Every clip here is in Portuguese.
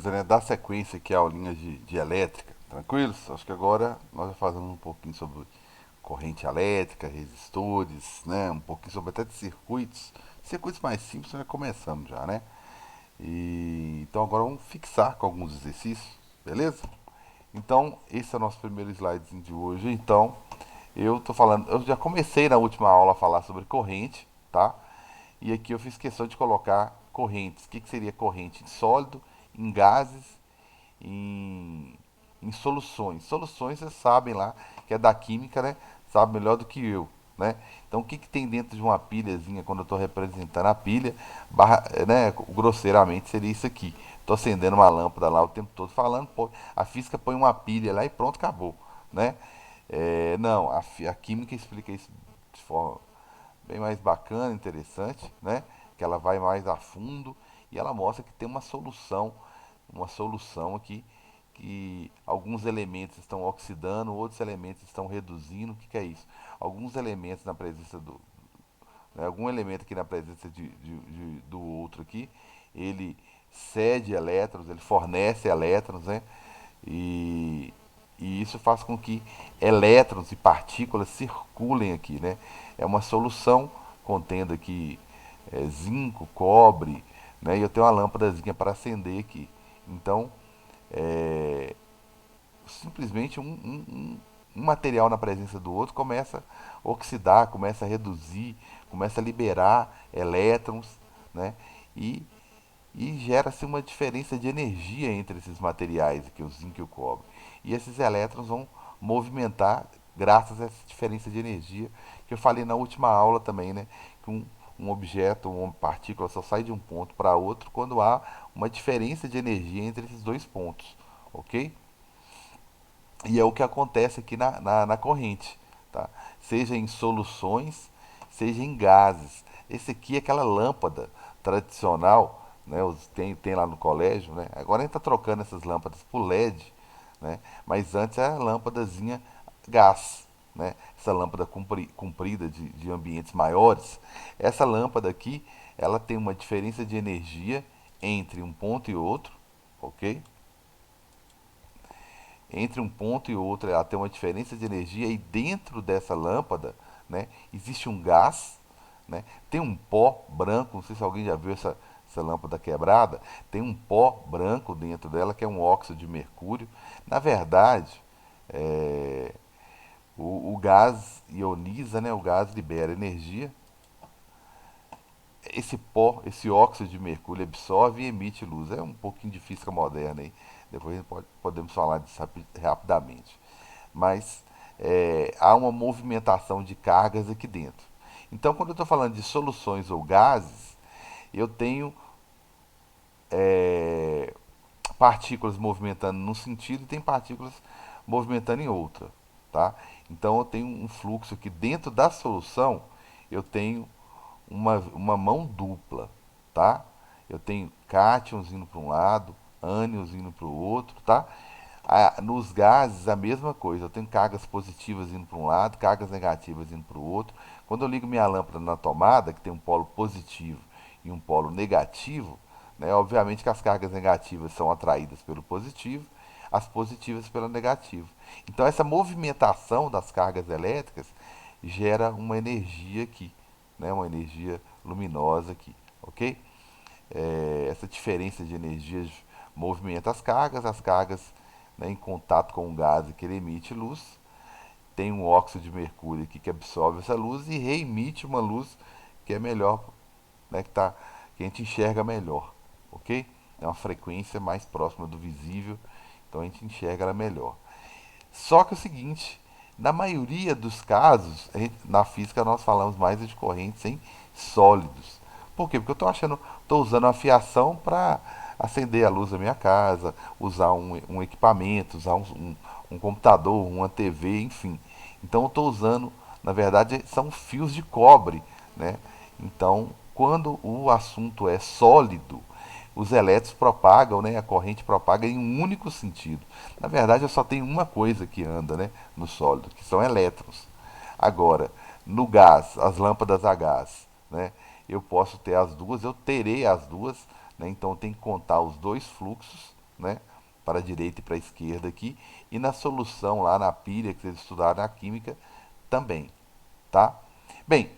Beleza, né? Dar sequência aqui à aulinha de elétrica, tranquilos? Acho que agora nós vamos fazendo um pouquinho sobre corrente elétrica, resistores, né? Um pouquinho sobre até de circuitos. Circuitos mais simples nós já começamos já, né? Então agora vamos fixar com alguns exercícios, beleza? Então, esse é o nosso primeiro slide de hoje. Então, eu tô falando, eu já comecei na última aula a falar sobre corrente, tá? E aqui eu fiz questão de colocar correntes. O que, que seria corrente em sólido, em gases, em, em soluções. Soluções vocês sabem lá, que é da química, né? Sabe melhor do que eu, né? Então o que, que tem dentro de uma pilhazinha quando eu estou representando a pilha, né? Grosseiramente seria isso aqui. Estou acendendo uma lâmpada lá o tempo todo falando, pô, a física põe uma pilha lá e pronto, acabou, né? Não, a química explica isso de forma bem mais bacana, interessante, né? Que ela vai mais a fundo e ela mostra que tem uma solução aqui que alguns elementos estão oxidando, outros elementos estão reduzindo. O que, que é isso? Alguns elementos na presença do, né, algum elemento aqui na presença do outro aqui, ele cede elétrons, ele fornece elétrons, né? E, e isso faz com que elétrons e partículas circulem aqui, né? É uma solução contendo aqui zinco, cobre, né? E eu tenho uma lâmpadazinha para acender aqui. Então, é, simplesmente um material na presença do outro começa a oxidar, começa a reduzir, começa a liberar elétrons, né? E, e gera-se uma diferença de energia entre esses materiais, aqui, o zinco e o cobre. E esses elétrons vão movimentar graças a essa diferença de energia que eu falei na última aula também, né? Que um objeto, uma partícula só sai de um ponto para outro quando há uma diferença de energia entre esses dois pontos, ok? E é o que acontece aqui na corrente, tá? Seja em soluções, seja em gases. Esse aqui é aquela lâmpada tradicional, né? Tem lá no colégio, né? Agora a gente está trocando essas lâmpadas por LED, né? Mas antes era a lâmpadazinha gás, né? Essa lâmpada comprida de ambientes maiores. Essa lâmpada aqui, ela tem uma diferença de energia entre um ponto e outro, ok? Entre um ponto e outro ela tem uma diferença de energia e dentro dessa lâmpada, né, existe um gás, né, tem um pó branco, não sei se alguém já viu essa lâmpada quebrada, tem um pó branco dentro dela que é um óxido de mercúrio. Na verdade, é, o gás ioniza, né, o gás libera energia, esse pó, esse óxido de mercúrio absorve e emite luz. É um pouquinho de física moderna aí. Depois a gente podemos falar disso rapidamente. Mas há uma movimentação de cargas aqui dentro. Então, quando eu estou falando de soluções ou gases, eu tenho é, partículas movimentando num sentido e tem partículas movimentando em outra, tá? Então eu tenho um fluxo que dentro da solução eu tenho uma mão dupla, tá? Eu tenho cátions indo para um lado, ânions indo para o outro, tá? Nos gases, a mesma coisa. Eu tenho cargas positivas indo para um lado, cargas negativas indo para o outro. Quando eu ligo minha lâmpada na tomada, que tem um polo positivo e um polo negativo, né, obviamente que as cargas negativas são atraídas pelo positivo, as positivas pelo negativo. Então, essa movimentação das cargas elétricas gera uma energia aqui, né, uma energia luminosa aqui, ok? Essa diferença de energias movimenta as cargas, né, em contato com o gás que ele emite luz, tem um óxido de mercúrio aqui que absorve essa luz e reemite uma luz que é melhor, né, que a gente enxerga melhor, ok? É uma frequência mais próxima do visível, então a gente enxerga ela melhor. Só que é o seguinte, na maioria dos casos, na física nós falamos mais de correntes em sólidos. Por quê? Porque eu estou usando a fiação para acender a luz da minha casa, usar um equipamento, usar um computador, uma TV, enfim. Então eu estou usando, na verdade, são fios de cobre, né? Então, quando o assunto é sólido, os elétrons propagam, né, a corrente propaga em um único sentido. Na verdade, eu só tenho uma coisa que anda, né, no sólido, que são elétrons. Agora, no gás, as lâmpadas a gás, né, eu posso ter as duas, eu terei as duas, né, então eu tenho que contar os dois fluxos, né? Para a direita e para a esquerda aqui. E na solução lá na pilha que vocês estudaram na química também, tá? Bem,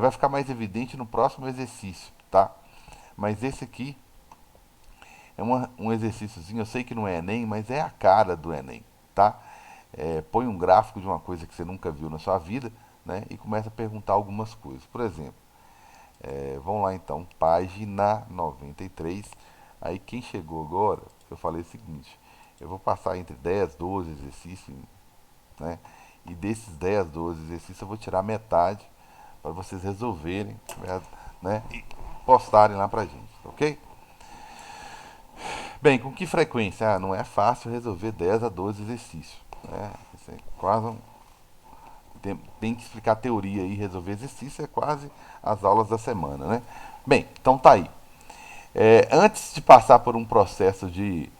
vai ficar mais evidente no próximo exercício, tá? Mas esse aqui é um exercíciozinho, eu sei que não é Enem, mas é a cara do Enem, tá? Põe um gráfico de uma coisa que você nunca viu na sua vida, né? E começa a perguntar algumas coisas. Por exemplo, vamos lá então, página 93. Aí quem chegou agora, eu falei o seguinte, eu vou passar entre 10, 12 exercícios, né? E desses 10, 12 exercícios eu vou tirar metade para vocês resolverem, né? E postarem lá pra gente, ok? Bem, com que frequência? Ah, não é fácil resolver 10 a 12 exercícios, né? Isso é quase tem que explicar a teoria e resolver exercício é quase as aulas da semana, né? Bem, então tá aí. Antes de passar por um processo de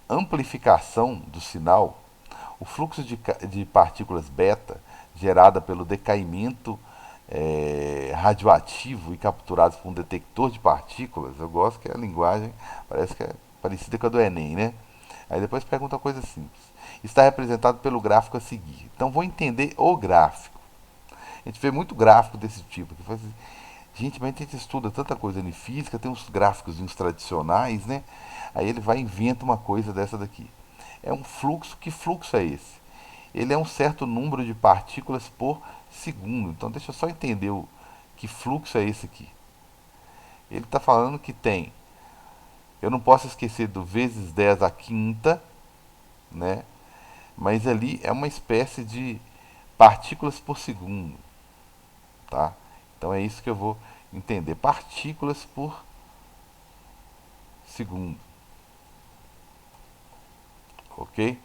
amplificação do sinal, o fluxo de partículas beta gerada pelo decaimento radioativo e capturados por um detector de partículas, eu gosto que a linguagem parece que é parecida com a do Enem, né? Aí depois pergunta uma coisa simples. Está representado pelo gráfico a seguir. Então vou entender o gráfico. A gente vê muito gráfico desse tipo. Que faz, gente, mas a gente estuda tanta coisa em física, tem uns gráficos tradicionais, né? Aí ele vai e inventa uma coisa dessa daqui. É um fluxo. Que fluxo é esse? Ele é um certo número de partículas por segundo. Então deixa eu só entender que fluxo é esse aqui. Ele está falando que tem. Eu não posso esquecer do vezes 10 à quinta, né? Mas ali é uma espécie de partículas por segundo, tá? Então é isso que eu vou entender. Partículas por segundo, ok?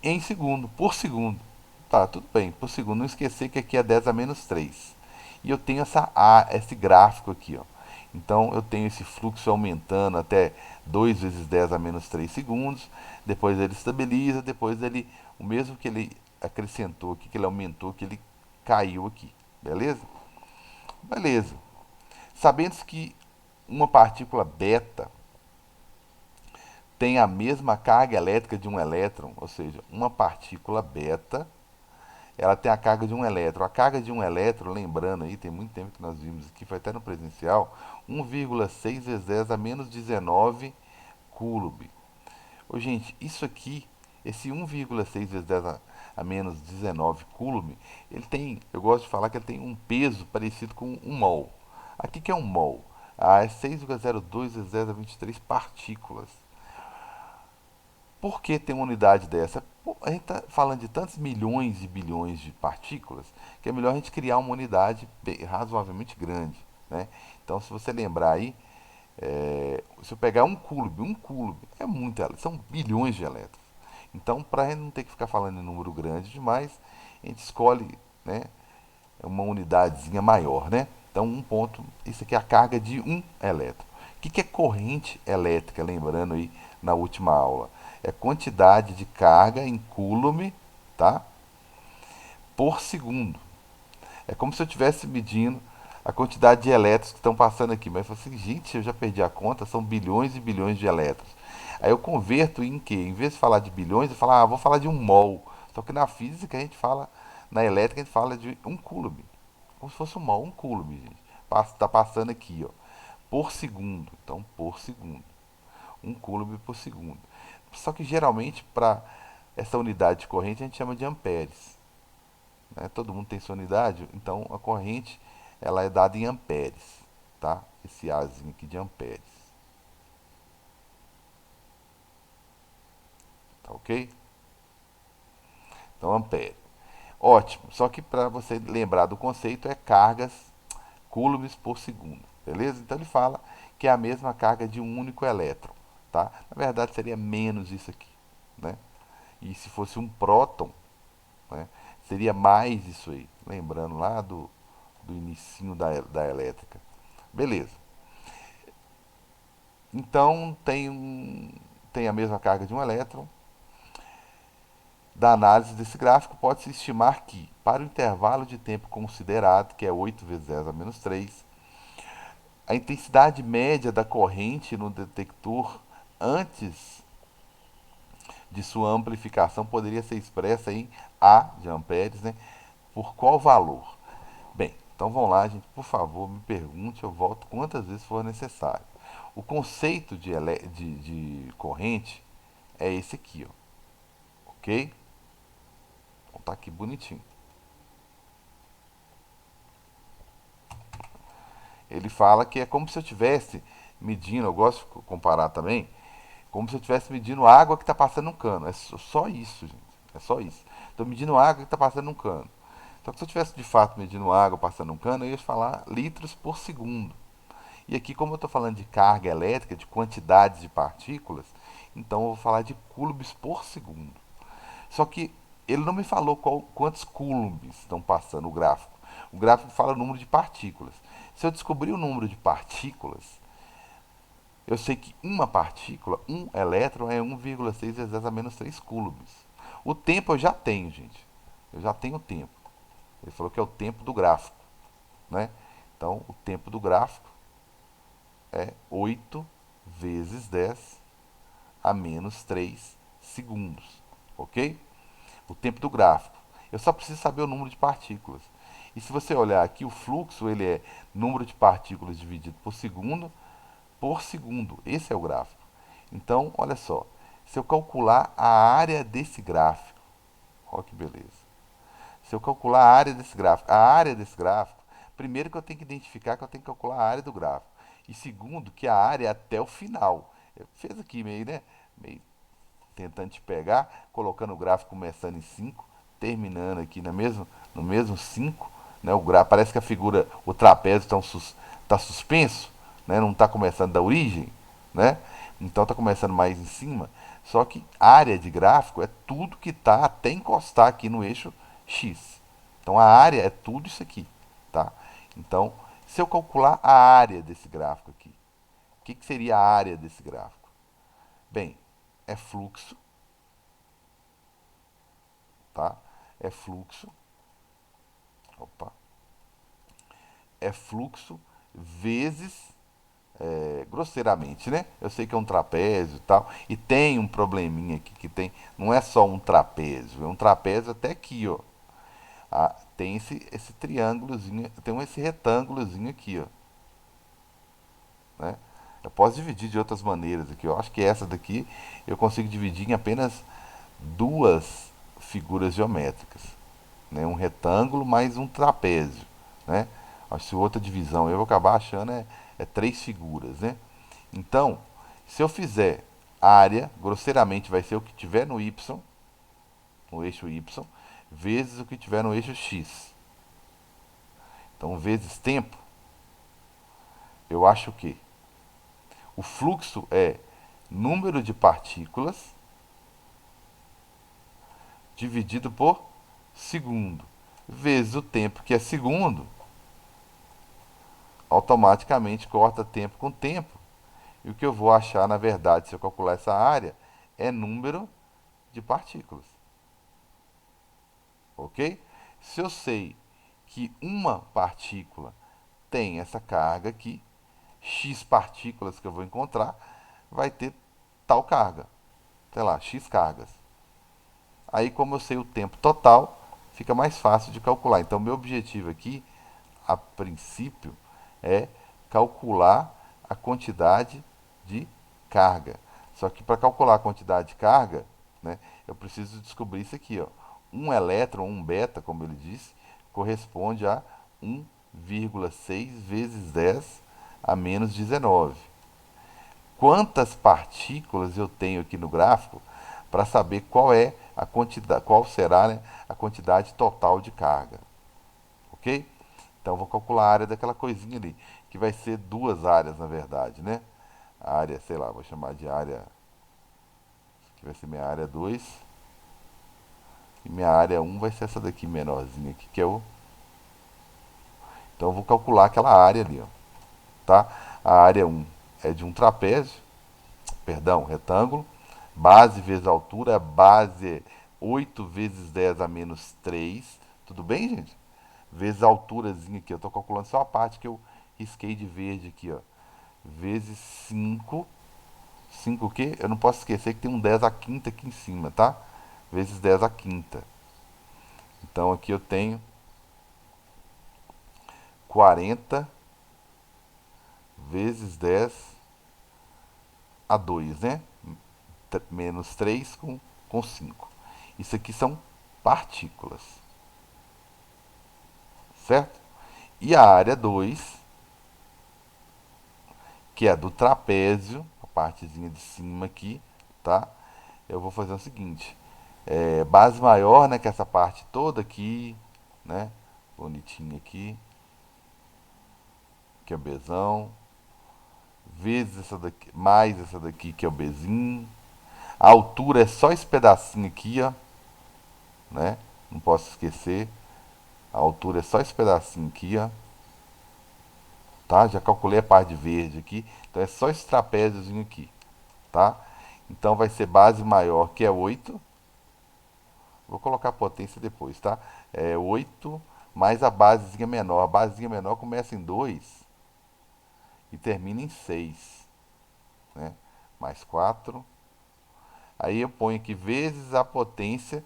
Em segundo, por segundo. Tá, tudo bem, por segundo. Não esquecer que aqui é 10 a menos 3. E eu tenho esse gráfico aqui, ó. Então eu tenho esse fluxo aumentando até 2 vezes 10 a menos 3 segundos. Depois ele estabiliza, depois ele, o mesmo que ele acrescentou aqui, que ele aumentou, que ele caiu aqui. Beleza? Beleza. Sabendo que uma partícula beta tem a mesma carga elétrica de um elétron, ou seja, uma partícula beta, ela tem a carga de um elétron. A carga de um elétron, lembrando aí, tem muito tempo que nós vimos aqui, foi até no presencial, 1,6 vezes 10 a menos 19 coulomb. Ô, gente, isso aqui, esse 1,6 vezes 10 a menos 19 coulomb, ele tem, eu gosto de falar que ele tem um peso parecido com um mol. Aqui que é um mol? Ah, é 6,02 vezes 10 a 23 partículas. Por que tem uma unidade dessa? Pô, a gente está falando de tantos milhões e bilhões de partículas que é melhor a gente criar uma unidade razoavelmente grande, né? Então, se você lembrar aí, se eu pegar um coulomb é muito, são bilhões de elétrons. Então, para a gente não ter que ficar falando em número grande demais, a gente escolhe, né, uma unidadezinha maior, né? Então, um ponto, isso aqui é a carga de um elétron. O que é corrente elétrica? Lembrando aí na última aula, é quantidade de carga em coulomb, tá? Por segundo. É como se eu estivesse medindo a quantidade de elétrons que estão passando aqui. Mas eu falo assim, gente, eu já perdi a conta, são bilhões e bilhões de elétrons. Aí eu converto em quê? Em vez de falar de bilhões, eu falo, vou falar de um mol. Só que na física a gente fala, na elétrica a gente fala de um coulomb. Como se fosse um mol, um coulomb, gente. Está passando aqui, ó. Por segundo. Então, por segundo. Um coulomb por segundo. Só que geralmente, para essa unidade de corrente, a gente chama de amperes. Né? Todo mundo tem sua unidade, então a corrente ela é dada em amperes. Tá? Esse Azinho aqui de amperes. Tá ok? Então, ampere. Ótimo. Só que para você lembrar do conceito, é cargas coulombs por segundo. Beleza? Então ele fala que é a mesma carga de um único elétron. Tá? Na verdade, seria menos isso aqui. Né? E se fosse um próton, né, seria mais isso aí. Lembrando lá do inicinho da elétrica. Beleza. Então tem a mesma carga de um elétron. Da análise desse gráfico, pode-se estimar que, para o intervalo de tempo considerado, que é 8 vezes 10 a menos 3, a intensidade média da corrente no detector antes de sua amplificação poderia ser expressa em A de amperes, né? Por qual valor? Bem, então vamos lá, gente, por favor, me pergunte, eu volto quantas vezes for necessário. O conceito de corrente é esse aqui, ó, ok? Então tá aqui bonitinho. Ele fala que é como se eu estivesse medindo, eu gosto de comparar também, como se eu estivesse medindo água que está passando um cano. É só isso, gente. É só isso. Estou medindo água que está passando um cano. Só que se eu estivesse de fato medindo água passando um cano, eu ia falar litros por segundo. E aqui, como eu estou falando de carga elétrica, de quantidades de partículas, então eu vou falar de coulombs por segundo. Só que ele não me falou quantos coulombs estão passando o gráfico. O gráfico fala o número de partículas. Se eu descobrir o número de partículas, eu sei que uma partícula, um elétron, é 1,6 vezes 10 a menos 3 coulombs. O tempo eu já tenho, gente. Eu já tenho o tempo. Ele falou que é o tempo do gráfico, né? Então, o tempo do gráfico é 8 vezes 10 a menos 3 segundos, ok? O tempo do gráfico. Eu só preciso saber o número de partículas. E se você olhar aqui, o fluxo ele é número de partículas dividido por segundo. Esse é o gráfico. Então, olha só. Se eu calcular a área desse gráfico, olha que beleza. Se eu calcular a área desse gráfico, primeiro que eu tenho que identificar que eu tenho que calcular a área do gráfico. E segundo, que a área é até o final. Eu fez aqui meio, né? Meio tentando te pegar, colocando o gráfico começando em 5, terminando aqui no mesmo 5. Né? Parece que a figura, o trapézio está suspenso, né? Não está começando da origem, né? Então está começando mais em cima. Só que área de gráfico é tudo que está até encostar aqui no eixo X. Então a área é tudo isso aqui, tá? Então, se eu calcular a área desse gráfico aqui, o que seria a área desse gráfico? Bem, é fluxo, tá? É fluxo, opa, é fluxo vezes, grosseiramente, né? Eu sei que é um trapézio e tal, e tem um probleminha aqui que tem, não é só um trapézio, é um trapézio até aqui, ó. Ah, tem esse triângulozinho, tem esse retângulozinho aqui, ó, né? Eu posso dividir de outras maneiras aqui. Eu acho que essa daqui eu consigo dividir em apenas duas figuras geométricas, né? Um retângulo mais um trapézio, né? Acho que outra divisão eu vou acabar achando é três figuras, né? Então, se eu fizer área, grosseiramente vai ser o que tiver no y, no eixo y, vezes o que tiver no eixo x. Então, vezes tempo, eu acho que o fluxo é número de partículas dividido por segundo, vezes o tempo, que é segundo, automaticamente corta tempo com tempo. E o que eu vou achar, na verdade, se eu calcular essa área, é número de partículas. Ok? Se eu sei que uma partícula tem essa carga aqui, x partículas que eu vou encontrar, vai ter tal carga. Sei lá, x cargas. Aí, como eu sei o tempo total, fica mais fácil de calcular. Então, meu objetivo aqui, a princípio, é calcular a quantidade de carga. Só que para calcular a quantidade de carga, né, eu preciso descobrir isso aqui. Ó. Um elétron, um beta, como ele disse, corresponde a 1,6 vezes 10 a menos 19. Quantas partículas eu tenho aqui no gráfico para saber qual é a quantidade, qual será, né, a quantidade total de carga, ok? Então vou calcular a área daquela coisinha ali, que vai ser duas áreas na verdade, né? A área, sei lá, vou chamar de área, que vai ser minha área 2 e minha área um vai ser essa daqui menorzinha aqui, que é o. Então eu vou calcular aquela área ali, ó, tá? A área um é de um trapézio, perdão, retângulo. Base vezes altura, base é 8 vezes 10 a menos 3. Tudo bem, gente? Vezes a alturazinha aqui. Eu estou calculando só a parte que eu risquei de verde aqui, ó. Vezes 5 5 o quê? Eu não posso esquecer que tem um 10 à quinta aqui em cima, tá? Vezes 10 à quinta. Então aqui eu tenho 40 vezes 10 a 2, né? Menos 3 com 5. Isso aqui são partículas, certo? E a área 2, que é do trapézio, a partezinha de cima aqui, tá? Eu vou fazer o seguinte, base maior, né, que é essa parte toda aqui, né, bonitinha aqui, que é o Bzão, vezes essa daqui, mais essa daqui que é o Bzinho. A altura é só esse pedacinho aqui, ó, né? Não posso esquecer. A altura é só esse pedacinho aqui, ó. Tá? Já calculei a parte verde aqui. Então é só esse trapéziozinho aqui, tá? Então vai ser base maior, que é 8. Vou colocar a potência depois, tá? É 8 mais a basezinha menor. A basezinha menor começa em 2 e termina em 6, né? Mais 4. Aí eu ponho aqui vezes a potência,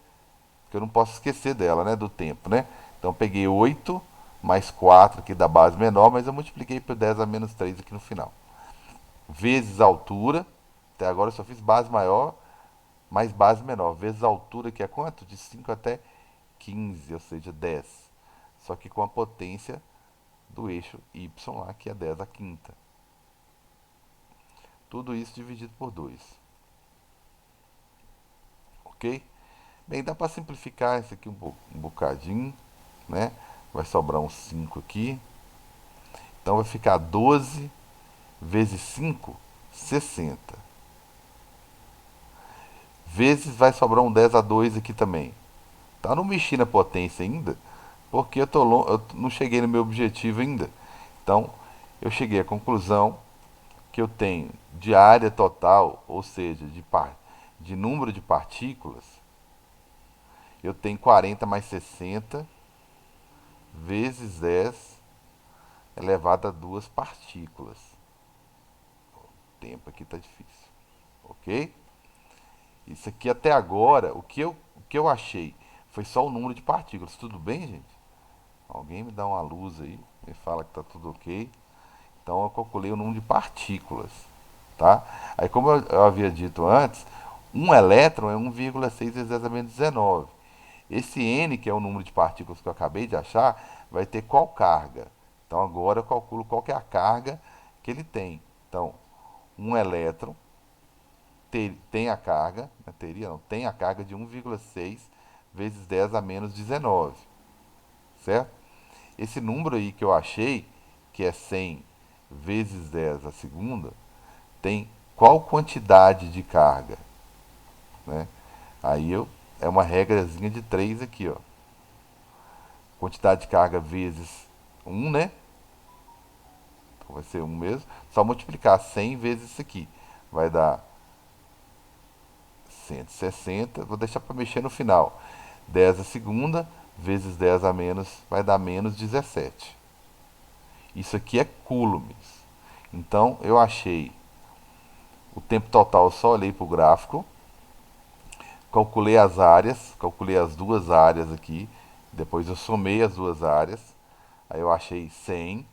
que eu não posso esquecer dela, né? Do tempo, né? Então eu peguei 8 mais 4 aqui da base menor, mas eu multipliquei por 10 a menos 3 aqui no final. Vezes a altura, até agora eu só fiz base maior mais base menor, vezes a altura, que é quanto? De 5 até 15, ou seja, 10. Só que com a potência do eixo y lá, que é 10 a quinta. Tudo isso dividido por 2. Ok? Bem, dá para simplificar isso aqui um bocadinho, né? Vai sobrar um 5 aqui. Então vai ficar 12 vezes 5, 60. Vezes vai sobrar um 10 a 2 aqui também. Tá? Não mexi na potência ainda, porque eu não cheguei no meu objetivo ainda. Então, eu cheguei à conclusão que eu tenho de área total, ou seja, de número de partículas, eu tenho 40 mais 60 vezes 10 elevado a 2 partículas. O tempo aqui está difícil, ok? Isso aqui até agora, o que eu achei foi só o número de partículas. Tudo bem, gente? Alguém me dá uma luz aí, me fala que está tudo ok. Então eu calculei o número de partículas, tá? Aí como eu havia dito antes, um elétron é 1,6 vezes 10 a menos 19. Esse n, que é o número de partículas que eu acabei de achar, vai ter qual carga? Então agora eu calculo qual que é a carga que ele tem. Então, um elétron tem a carga, não teria não, tem a carga de 1,6 vezes 10 a menos 19, certo? Esse número aí que eu achei, que é 100 vezes 10 a segunda, tem qual quantidade de carga, né? Aí é uma regrazinha de 3 aqui, ó. Quantidade de carga vezes 1, né? Então vai ser 1 mesmo. Só multiplicar 100 vezes isso aqui. Vai dar 160. Vou deixar para mexer no final. 10 a segunda vezes 10 a menos vai dar menos 17. Isso aqui é coulombs. Então eu achei o tempo total, eu só olhei para o gráfico, calculei as áreas, calculei as duas áreas aqui, depois eu somei as duas áreas, aí eu achei 100.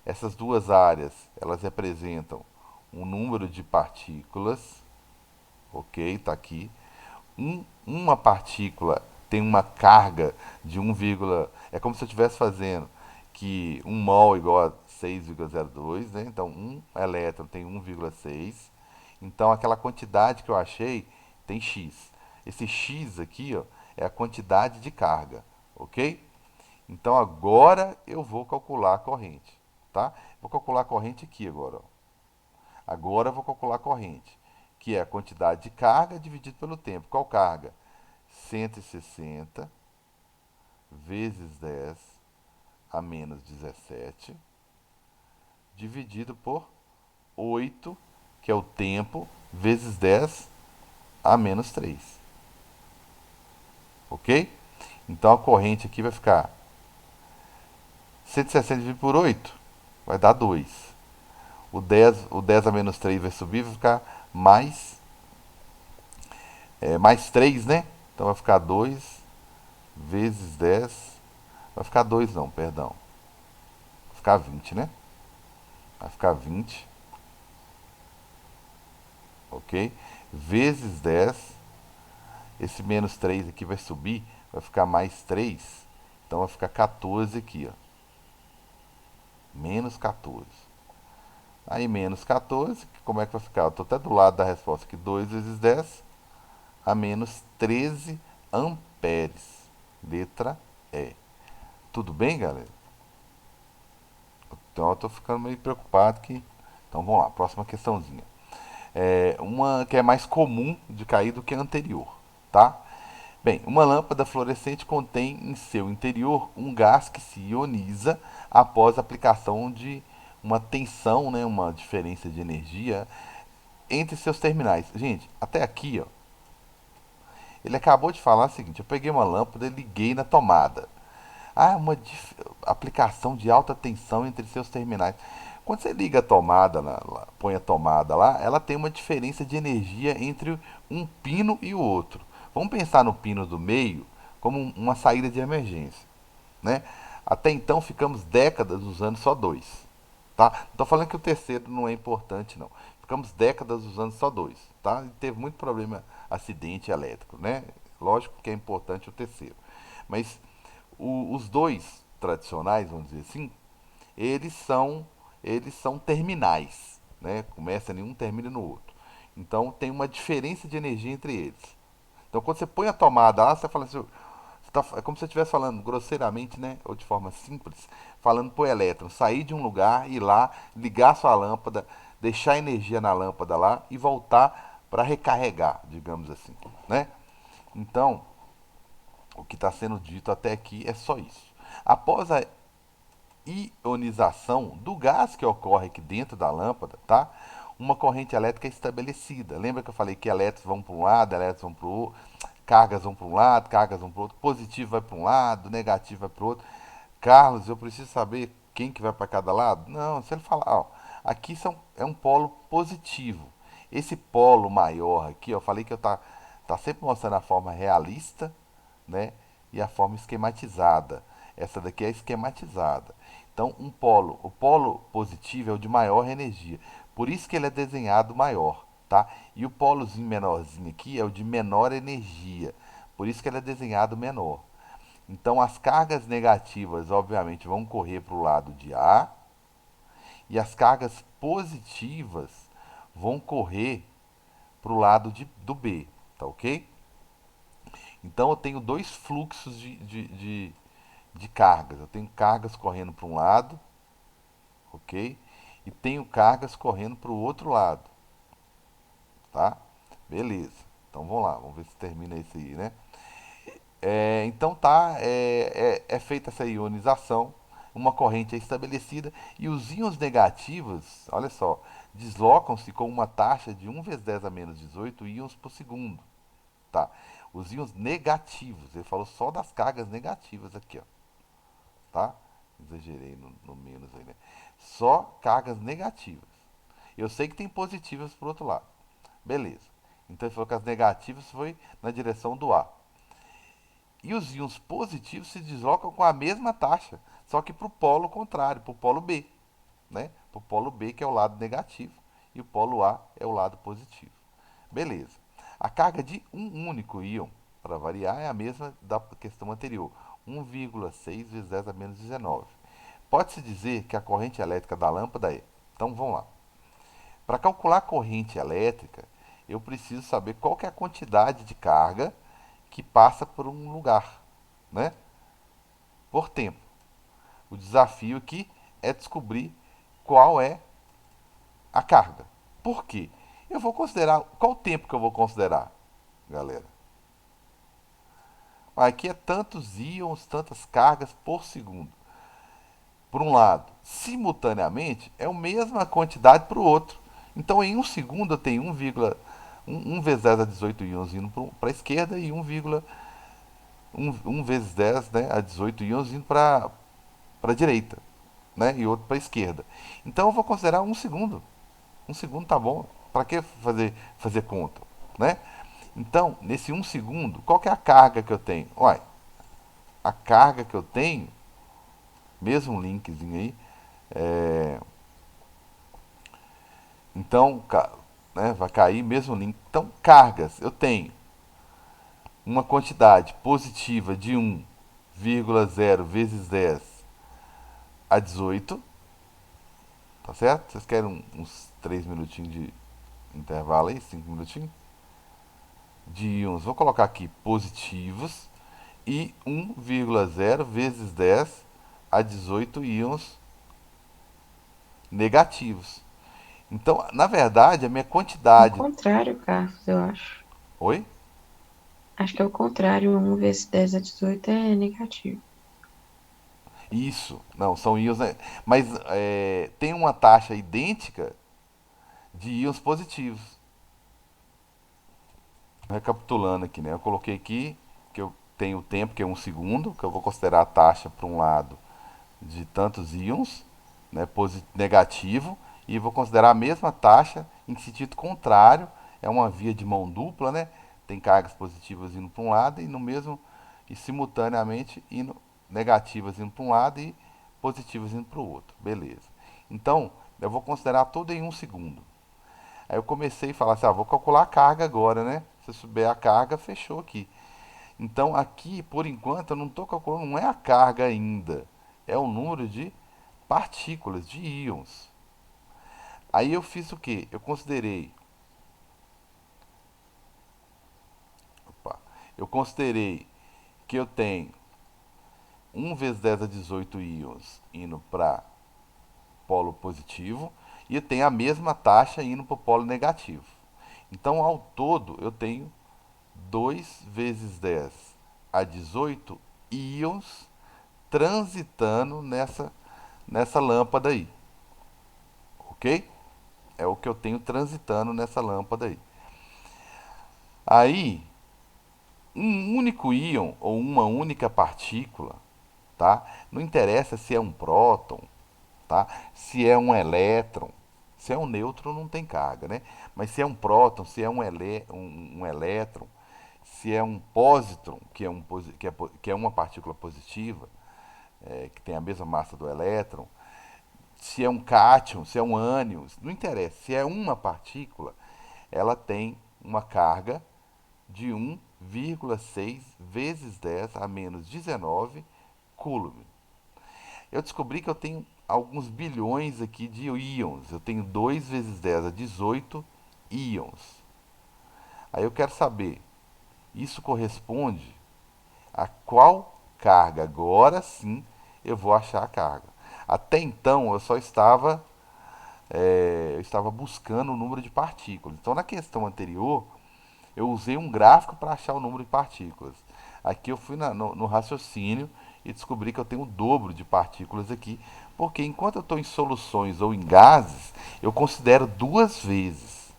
Essas duas áreas, elas representam um número de partículas, ok, está aqui. Uma partícula tem uma carga de 1, é como se eu estivesse fazendo que 1 mol igual a 6,02, né? Então um elétron tem 1,6. Então aquela quantidade que eu achei tem x. Esse x aqui, ó, é a quantidade de carga, ok? Então agora eu vou calcular a corrente, tá? Vou calcular a corrente aqui agora, ó. Agora eu vou calcular a corrente, que é a quantidade de carga dividido pelo tempo. Qual carga? 160 vezes 10 a menos 17, dividido por 8, que é o tempo, vezes 10 a menos 3. Ok? Então a corrente aqui vai ficar 160 dividido por 8, vai dar 2. O 10 a menos 3 vai subir, vai ficar mais, mais 3, né? Então vai ficar 2 vezes 10. Vai ficar 2 não, perdão. Vai ficar 20, né? Vai ficar 20, ok? Vezes 10. Esse menos 3 aqui vai subir, vai ficar mais 3. Então vai ficar 14 aqui, ó. Menos 14. Aí menos 14, como é que vai ficar? Eu estou até do lado da resposta aqui. 2 vezes 10 a menos 13 amperes. Letra E. Tudo bem, galera? Então eu estou ficando meio preocupado que... Então vamos lá, próxima questãozinha. Uma que é mais comum de cair do que a anterior, tá? Bem, uma lâmpada fluorescente contém em seu interior um gás que se ioniza após a aplicação de uma tensão, né, uma diferença de energia entre seus terminais. Gente, até aqui, ó, ele acabou de falar o seguinte: eu peguei uma lâmpada e liguei na tomada. Ah, uma aplicação de alta tensão entre seus terminais. Quando você liga a tomada, põe a tomada lá, ela tem uma diferença de energia entre um pino e o outro. Vamos pensar no pino do meio como uma saída de emergência, né? Até então ficamos décadas usando só dois, tá? Não estou falando que o terceiro não é importante, não. Ficamos décadas usando só dois, tá? E teve muito problema, acidente elétrico, né? Lógico que é importante o terceiro, mas os dois tradicionais, vamos dizer assim, eles são eles são terminais, né? Começa em um, termina no outro. Então tem uma diferença de energia entre eles. Então quando você põe a tomada lá, você fala assim, é como se você estivesse falando grosseiramente, né? Ou de forma simples, falando para o elétron sair de um lugar, ir lá, ligar sua lâmpada, deixar energia na lâmpada lá e voltar para recarregar, digamos assim, né? Então, o que está sendo dito até aqui é só isso. Após a ionização do gás que ocorre aqui dentro da lâmpada, tá? Uma corrente elétrica é estabelecida. Lembra que eu falei que elétrons vão para um lado, elétrons vão para o outro, cargas vão para um lado, cargas vão para o outro, positivo vai para um lado, negativo vai para o outro. Carlos, eu preciso saber quem que vai para cada lado? Não, se ele falar, ó, aqui é um polo positivo. Esse polo maior aqui, ó, eu falei que eu tá sempre mostrando a forma realista, né? E a forma esquematizada. Essa daqui é esquematizada. Então, o polo positivo é o de maior energia. Por isso que ele é desenhado maior, tá? E o polozinho menorzinho aqui é o de menor energia. Por isso que ele é desenhado menor. Então, as cargas negativas, obviamente, vão correr para o lado de A e as cargas positivas vão correr para o lado do B, tá ok? Então, eu tenho dois fluxos de cargas. Eu tenho cargas correndo para um lado, ok? E tenho cargas correndo para o outro lado, tá? Beleza. Então vamos lá, vamos ver se termina esse aí, né? Então tá, é feita essa ionização, uma corrente é estabelecida e os íons negativos, olha só, deslocam-se com uma taxa de 1 vezes 10 a menos 18 íons por segundo, tá? Os íons negativos, ele falou só das cargas negativas aqui, ó, tá? Exagerei no menos aí, né? Só cargas negativas. Eu sei que tem positivas pro outro lado. Beleza. Então ele falou que as negativas foi na direção do A. E os íons positivos se deslocam com a mesma taxa, só que para o polo contrário, para o polo B, né? Para o polo B, que é o lado negativo, e o polo A é o lado positivo. Beleza. A carga de um único íon, para variar, é a mesma da questão anterior, 1,6 vezes 10 a menos 19. Pode-se dizer que a corrente elétrica da lâmpada é. Então vamos lá. Para calcular a corrente elétrica, eu preciso saber qual que é a quantidade de carga que passa por um lugar, né? Por tempo. O desafio aqui é descobrir qual é a carga. Por quê? Eu vou considerar. Qual o tempo que eu vou considerar, galera? Aqui é tantos íons, tantas cargas por segundo. Por um lado, simultaneamente, é a mesma quantidade para o outro. Então, em um segundo, eu tenho 1 vezes 10 a 18 íons indo para a esquerda e 1 vezes 10, né, a 18 íons indo para a direita, né, e outro para a esquerda. Então, eu vou considerar um segundo. Um segundo tá bom. Para que fazer conta, né? Então, nesse um segundo, qual que é a carga que eu tenho? Olha, a carga que eu tenho, mesmo um linkzinho aí, é, então, né, vai cair mesmo o link. Então, cargas, eu tenho uma quantidade positiva de 1,0 vezes 10 a 18, tá certo? Vocês querem uns 3 minutinhos de intervalo aí, 5 minutinhos? De íons, vou colocar aqui positivos e 1,0 vezes 10 a 18 íons negativos. Então, na verdade, a minha É o quantidade. contrário, Carlos, eu acho. Oi? Acho que é o contrário, 1 vezes 10 a 18 é negativo. Isso, não, são íons, né? Mas tem uma taxa idêntica de íons positivos. Recapitulando aqui, né? Eu coloquei aqui que eu tenho o tempo, que é um segundo, que eu vou considerar a taxa para um lado de tantos íons, né, negativo, e vou considerar a mesma taxa em sentido contrário, é uma via de mão dupla, né? Tem cargas positivas indo para um lado e no mesmo e simultaneamente indo negativas indo para um lado e positivas indo para o outro. Beleza. Então, eu vou considerar tudo em um segundo. Aí eu comecei a falar assim, vou calcular a carga agora, né? Se eu souber a carga, fechou aqui. Então aqui, por enquanto, eu não estou calculando, não é a carga ainda. É o número de partículas, de íons. Aí eu fiz o quê? Eu considerei. Opa, eu considerei que eu tenho 1 vezes 10 a 18 íons indo para polo positivo e eu tenho a mesma taxa indo para o polo negativo. Então, ao todo, eu tenho 2 vezes 10 a 18 íons transitando nessa lâmpada aí, ok? É o que eu tenho transitando nessa lâmpada aí. Aí, um único íon ou uma única partícula, tá? Não interessa se é um próton, tá? Se é um elétron, se é um nêutron não tem carga, né? Mas se é um próton, se é um elétron, se é um pósitron, que é uma partícula positiva, que tem a mesma massa do elétron, se é um cátion, se é um ânion, não interessa. Se é uma partícula, ela tem uma carga de 1,6 vezes 10 a menos 19 coulomb. Eu descobri que eu tenho alguns bilhões aqui de íons. Eu tenho 2 vezes 10 a 18 íons. Aí eu quero saber, isso corresponde a qual carga? Agora sim eu vou achar a carga. Até então eu estava buscando o número de partículas. Então na questão anterior eu usei um gráfico para achar o número de partículas. Aqui eu fui no raciocínio e descobri que eu tenho o dobro de partículas aqui, porque enquanto eu estou em soluções ou em gases, eu considero duas vezes,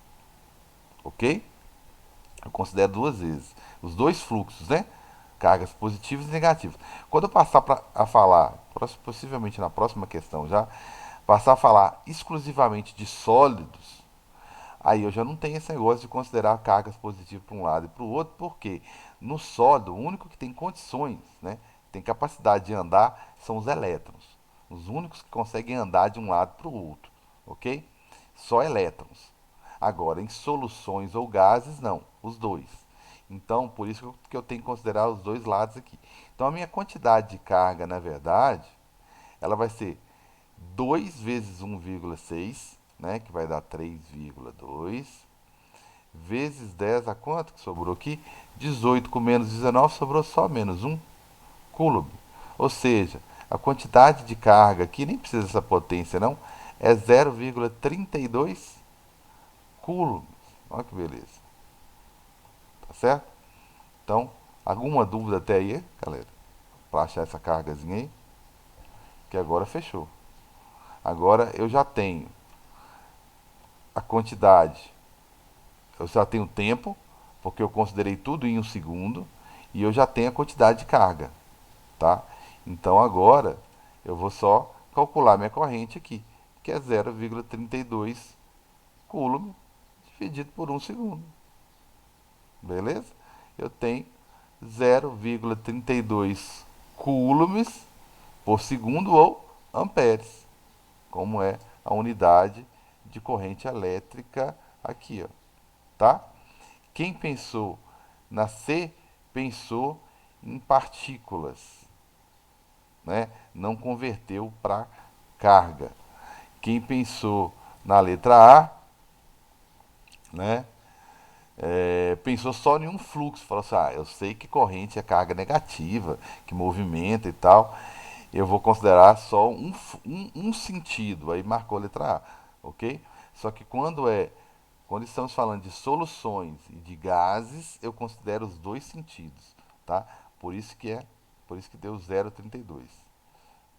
ok? Eu considero duas vezes os dois fluxos, né? Cargas positivas e negativas. Quando eu passar a falar, possivelmente na próxima questão já, passar a falar exclusivamente de sólidos, aí eu já não tenho esse negócio de considerar cargas positivas para um lado e para o outro, porque no sólido, o único que tem condições, né, tem capacidade de andar, são os elétrons. Os únicos que conseguem andar de um lado para o outro, ok? Só elétrons. Agora, em soluções ou gases, não, os dois. Então, por isso que eu tenho que considerar os dois lados aqui. Então, a minha quantidade de carga, na verdade, ela vai ser 2 vezes 1,6, né, que vai dar 3,2, vezes 10 a quanto que sobrou aqui? 18 com menos 19 sobrou só menos 1 coulomb. Ou seja, a quantidade de carga aqui, nem precisa dessa potência não, é 0,32 coulomb. Olha que beleza, tá certo? Então, alguma dúvida até aí, galera? Para achar essa cargazinha aí? Que agora fechou. Agora eu já tenho a quantidade, eu já tenho o tempo, porque eu considerei tudo em um segundo, e eu já tenho a quantidade de carga, tá? Então agora eu vou só calcular minha corrente aqui, que é 0,32 coulomb dividido por 1 segundo. Beleza? Eu tenho 0,32 coulombs por segundo ou amperes, como é a unidade de corrente elétrica aqui, ó, tá? Quem pensou na C pensou em partículas, né? Não converteu para carga. Quem pensou na letra A, né? Pensou só em um fluxo, falou assim, eu sei que corrente é carga negativa, que movimenta e tal, eu vou considerar só um sentido, aí marcou a letra A, ok? Só que quando estamos falando de soluções e de gases, eu considero os dois sentidos, tá? Por isso que é, por isso que deu 0,32,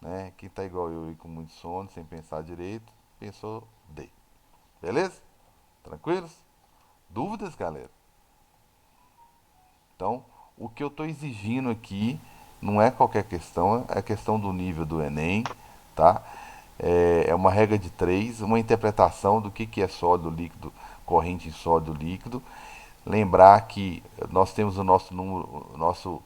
né? Quem tá igual eu e com muito sono, sem pensar direito, pensou D. Beleza? Tranquilos? Dúvidas, galera? Então, o que eu estou exigindo aqui não é qualquer questão, é a questão do nível do Enem, tá? É uma regra de três, uma interpretação do que é sólido, líquido, corrente em sólido, líquido. Lembrar que nós temos o nosso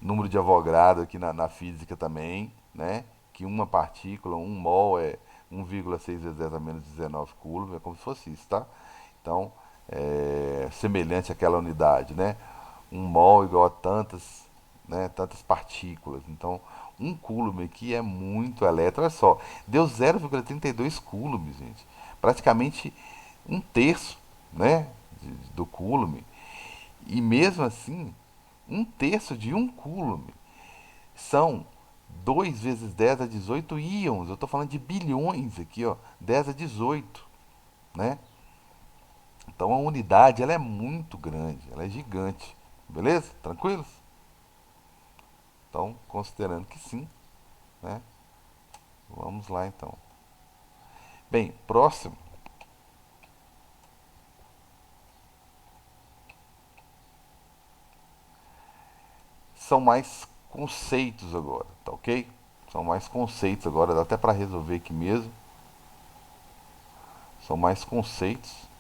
número de Avogadro aqui na física também, né? Que uma partícula, um mol é 1,6 vezes 10 a menos 19 coulombs, é como se fosse isso, tá? Então, semelhante àquela unidade, né? Um mol igual a tantas, né, tantas partículas. Então, um coulomb aqui é muito elétrico. Olha só, deu 0,32 coulombs, gente. Praticamente um terço, né, do coulomb. E mesmo assim, um terço de um coulomb são 2 vezes 10 a 18 íons. Eu estou falando de bilhões aqui, ó, 10 a 18, né? Então a unidade ela é muito grande, ela é gigante. Beleza? Tranquilos? Então, considerando que sim, né? Vamos lá então. Bem, próximo são mais conceitos agora, tá ok? São mais conceitos agora, dá até para resolver aqui mesmo. São mais conceitos.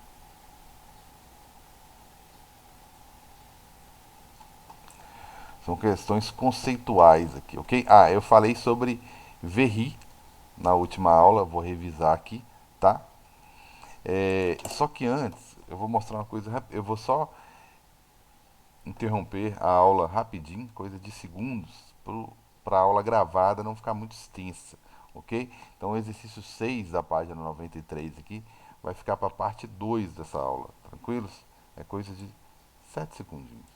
São questões conceituais aqui, ok? Ah, eu falei sobre Verri na última aula, vou revisar aqui, tá? Só que antes, eu vou mostrar uma coisa, eu vou só interromper a aula rapidinho, coisa de segundos, para a aula gravada não ficar muito extensa, ok? Então o exercício 6 da página 93 aqui vai ficar para a parte 2 dessa aula, tranquilos? É coisa de 7 segundinhos.